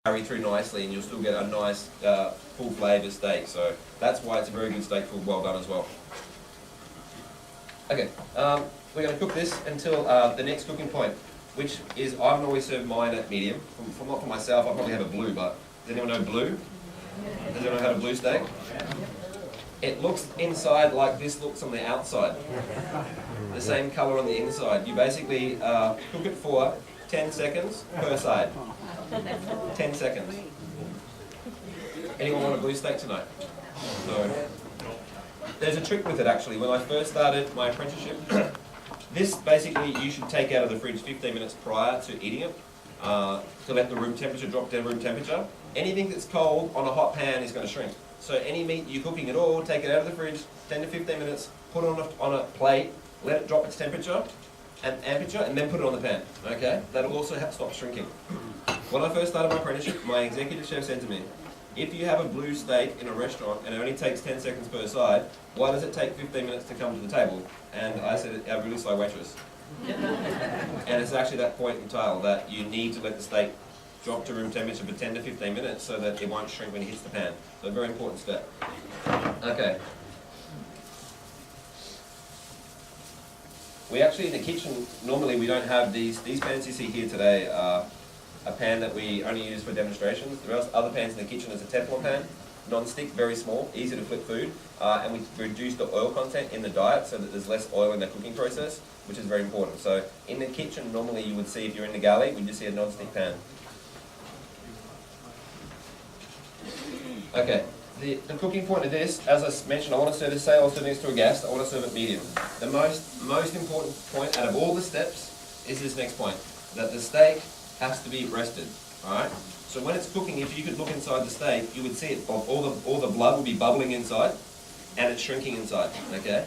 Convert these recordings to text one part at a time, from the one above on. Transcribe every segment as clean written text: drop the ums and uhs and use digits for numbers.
carry through nicely, and you'll still get a nice full flavour steak. So that's why it's a very good steak for well done as well. Okay, we're going to cook this until the next cooking point, which is I've always served mine at medium. Not for myself, I probably have a blue, but does anyone know blue? Does anyone know how to blue steak? It looks inside like this looks on the outside. The same colour on the inside. You basically cook it for 10 seconds per side. 10 seconds. Anyone want a blue steak tonight? No. There's a trick with it actually. When I first started my apprenticeship, this basically you should take out of the fridge 15 minutes prior to eating it to let the room temperature drop down room temperature. Anything that's cold on a hot pan is going to shrink. So any meat you're cooking at all, take it out of the fridge, 10 to 15 minutes, put it on a plate, let it drop its temperature, and then put it on the pan. Okay? That'll also help stop shrinking. When I first started my apprenticeship, my executive chef said to me, if you have a blue steak in a restaurant and it only takes 10 seconds per side, why does it take 15 minutes to come to the table? And I said, a really slow waitress. And it's actually that point in time that you need to let the steak drop to room temperature for 10 to 15 minutes so that it won't shrink when it hits the pan. So a very important step. Okay. We actually, in the kitchen, normally we don't have these pans you see here today are a pan that we only use for demonstrations. There are other pans in the kitchen. There's a Teflon pan, non-stick, very small, easy to flip food, and we reduce the oil content in the diet so that there's less oil in the cooking process, which is very important. So in the kitchen, normally you would see, if you're in the galley, we just see a non-stick pan. Okay, the cooking point of this, as I mentioned, I want to serve this, say I was serving this to a guest, I want to serve it medium. The most important point out of all the steps is this next point, that the steak has to be rested, alright? So when it's cooking, if you could look inside the steak, you would see it, all the blood will be bubbling inside, and it's shrinking inside, okay?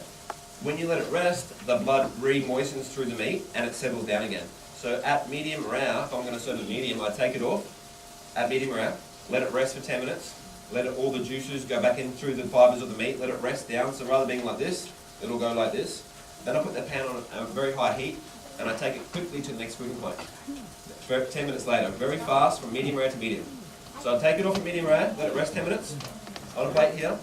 When you let it rest, the blood re-moistens through the meat, and it settles down again. So at medium rare, if I'm going to serve it medium, I take it off, at medium rare, let it rest for 10 minutes, let all the juices go back in through the fibres of the meat, let it rest down, so rather than being like this, it'll go like this. Then I put the pan on a very high heat, and I take it quickly to the next cooking point. 10 minutes later, very fast, from medium rare to medium. So I take it off at medium rare, let it rest 10 minutes, on a plate here.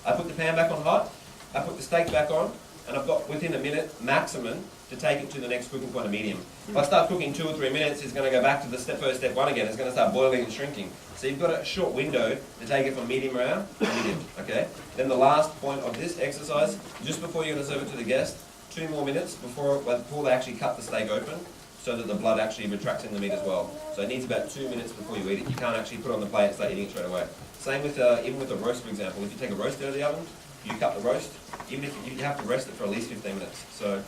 I put the pan back on hot, I put the steak back on, and I've got within a minute maximum to take it to the next cooking point of medium. If I start cooking 2 or 3 minutes, it's going to go back to the first step one again. It's going to start boiling and shrinking. So you've got a short window to take it from medium rare to medium, okay? Then the last point of this exercise, just before you're going to serve it to the guest, 2 more minutes before they actually cut the steak open, so that the blood actually retracts in the meat as well. So it needs about 2 minutes before you eat it. You can't actually put it on the plate and start eating it straight away. Same with, even with a roast, for example. If you take a roast out of the oven, you cut the roast, even if you have to rest it for at least 15 minutes. So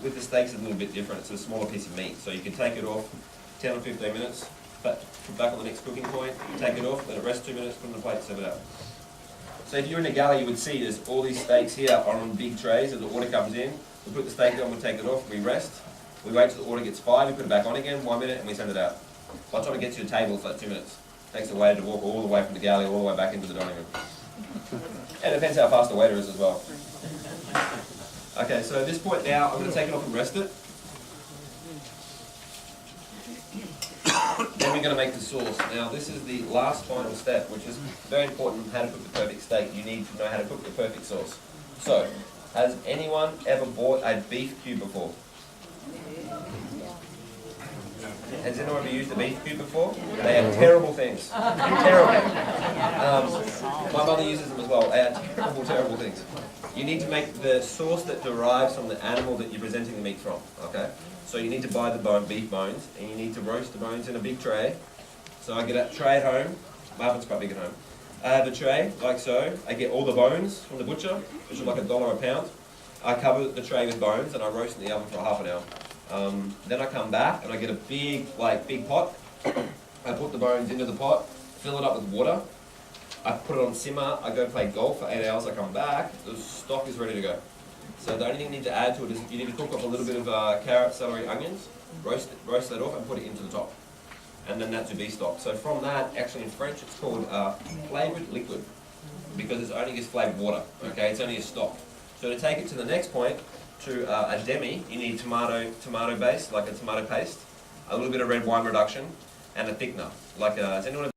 with the steaks, it's a little bit different. It's a smaller piece of meat. So you can take it off 10 or 15 minutes, but put back on the next cooking point, take it off, let it rest 2 minutes, put it on the plate, serve it out. So if you're in a galley, you would see there's all these steaks here are on big trays, and the order comes in. We put the steak on, we take it off, we rest. We wait till the order gets fired, we put it back on again, 1 minute, and we send it out. By the time it gets to your table, it's like 2 minutes. It takes the waiter to walk all the way from the galley all the way back into the dining room. And it depends how fast the waiter is as well. Okay, so at this point now, I'm going to take it off and rest it. Then we're going to make the sauce. Now this is the last final step, which is very important, how to cook the perfect steak. You need to know how to cook the perfect sauce. So, has anyone ever bought a beef cube before? Has anyone ever used a beef cube before? They are terrible things. Terrible. My mother uses them as well. They are terrible, terrible things. You need to make the sauce that derives from the animal that you're presenting the meat from. Okay? So you need to buy the beef bones, and you need to roast the bones in a big tray. So I get a tray at home. My oven's quite big at home. I have a tray, like so. I get all the bones from the butcher, which are like $1 a pound. I cover the tray with bones, and I roast in the oven for half an hour. Then I come back and I get a big pot. I put the bones into the pot, fill it up with water. I put it on simmer. I go play golf for 8 hours. I come back. The stock is ready to go. So the only thing you need to add to it is you need to cook up a little bit of carrot, celery, onions, roast that off and put it into the top. And then that's your beef stock. So from that, actually in French it's called flavoured liquid, because it's only just flavoured water. Okay, it's only a stock. So to take it to the next point, to a demi, you need tomato base, like a tomato paste, a little bit of red wine reduction, and a thickener. Like, has anyone